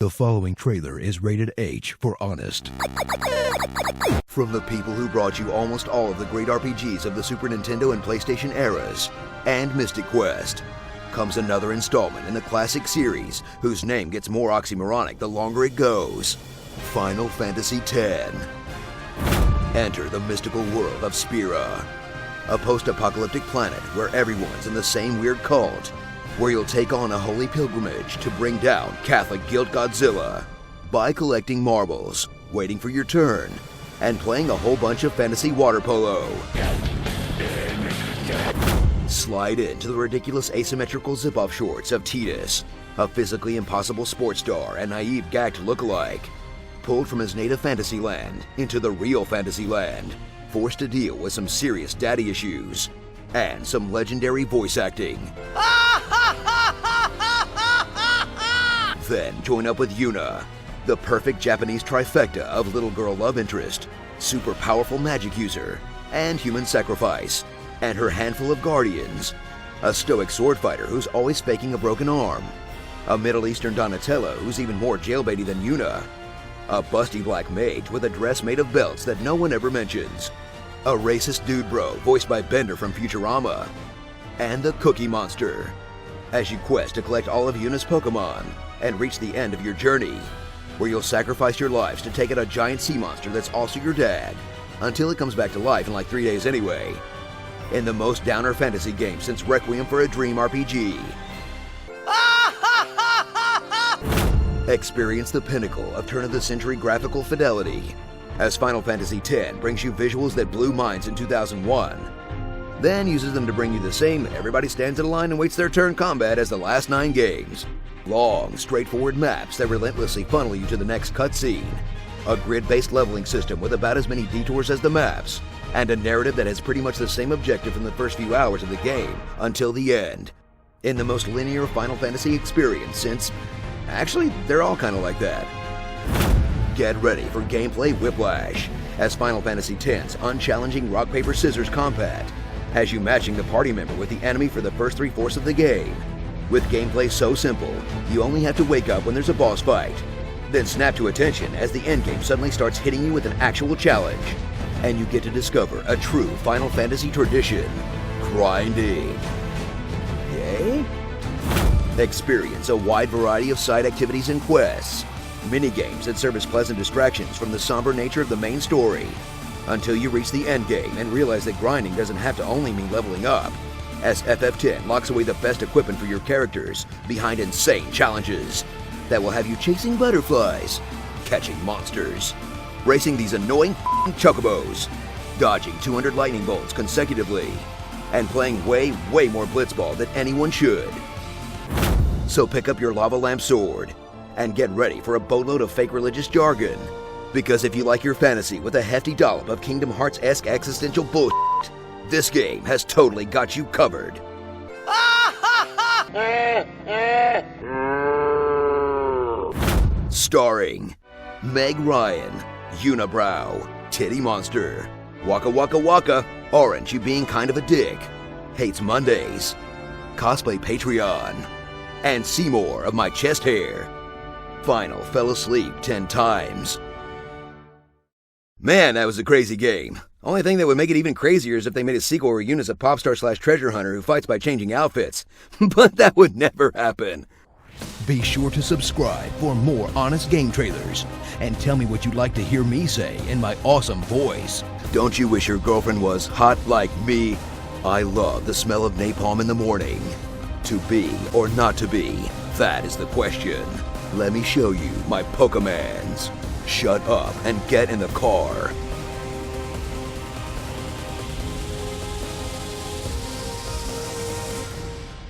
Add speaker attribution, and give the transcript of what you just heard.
Speaker 1: The following trailer is rated H for honest.
Speaker 2: From the people who brought you almost all of the great RPGs of the Super Nintendo and PlayStation eras, and Mystic Quest, comes another installment in the classic series whose name gets more oxymoronic the longer it goes. Final Fantasy X. Enter the mystical world of Spira, a post-apocalyptic planet where everyone's in the same weird cult, where you'll take on a holy pilgrimage to bring down Catholic Guild Godzilla by collecting marbles, waiting for your turn, and playing a whole bunch of fantasy water polo. Slide into the ridiculous asymmetrical zip-off shorts of Tidus, a physically impossible sports star and naive gacked lookalike, pulled from his native fantasy land into the real fantasy land, forced to deal with some serious daddy issues, and some legendary voice acting. Then join up with Yuna, the perfect Japanese trifecta of little girl love interest, super powerful magic user, and human sacrifice, and her handful of guardians, a stoic sword fighter who's always faking a broken arm, a Middle Eastern Donatello who's even more jailbaity than Yuna, a busty black mage with a dress made of belts that no one ever mentions, a racist dude bro voiced by Bender from Futurama, and the Cookie Monster, as you quest to collect all of Yuna's Pokemon and reach the end of your journey, where you'll sacrifice your lives to take out a giant sea monster that's also your dad, until it comes back to life in like 3 days anyway, in the most downer fantasy game since Requiem for a Dream RPG. Experience the pinnacle of turn-of-the-century graphical fidelity, as Final Fantasy X brings you visuals that blew minds in 2001, then uses them to bring you the same everybody stands in a line and waits their turn combat as the last 9 games. Long, straightforward maps that relentlessly funnel you to the next cutscene, a grid-based leveling system with about as many detours as the maps, and a narrative that has pretty much the same objective from the first few hours of the game until the end, in the most linear Final Fantasy experience since, actually, they're all kind of like that. Get ready for gameplay whiplash, as Final Fantasy X's unchallenging rock-paper-scissors combat has you matching the party member with the enemy for the first 3/4 of the game. With gameplay so simple, you only have to wake up when there's a boss fight, then snap to attention as the endgame suddenly starts hitting you with an actual challenge, and you get to discover a true Final Fantasy tradition, grinding. Yay? Experience a wide variety of side activities and quests, minigames that serve as pleasant distractions from the somber nature of the main story, until you reach the endgame and realize that grinding doesn't have to only mean leveling up, as FF10 locks away the best equipment for your characters behind insane challenges that will have you chasing butterflies, catching monsters, racing these annoying chocobos, dodging 200 lightning bolts consecutively, and playing way more blitzball than anyone should. So pick up your lava lamp sword and get ready for a boatload of fake religious jargon, because if you like your fantasy with a hefty dollop of Kingdom Hearts-esque existential bullshit, this game has totally got you covered. Starring Meg Ryan, Unibrow, Titty Monster, Waka Waka Waka, Orange You Being Kind of a Dick, Hates Mondays, Cosplay Patreon, and Seymour of My Chest Hair. Final fell asleep 10 times. Man, that was a crazy game. Only thing that would make it even crazier is if they made a sequel where Yuna's a pop star / treasure hunter who fights by changing outfits. But that would never happen.
Speaker 1: Be sure to subscribe for more honest game trailers, and tell me what you'd like to hear me say in my awesome voice.
Speaker 2: Don't you wish your girlfriend was hot like me? I love the smell of napalm in the morning. To be or not to be, that is the question. Let me show you my Pokemans. Shut up and get in the car.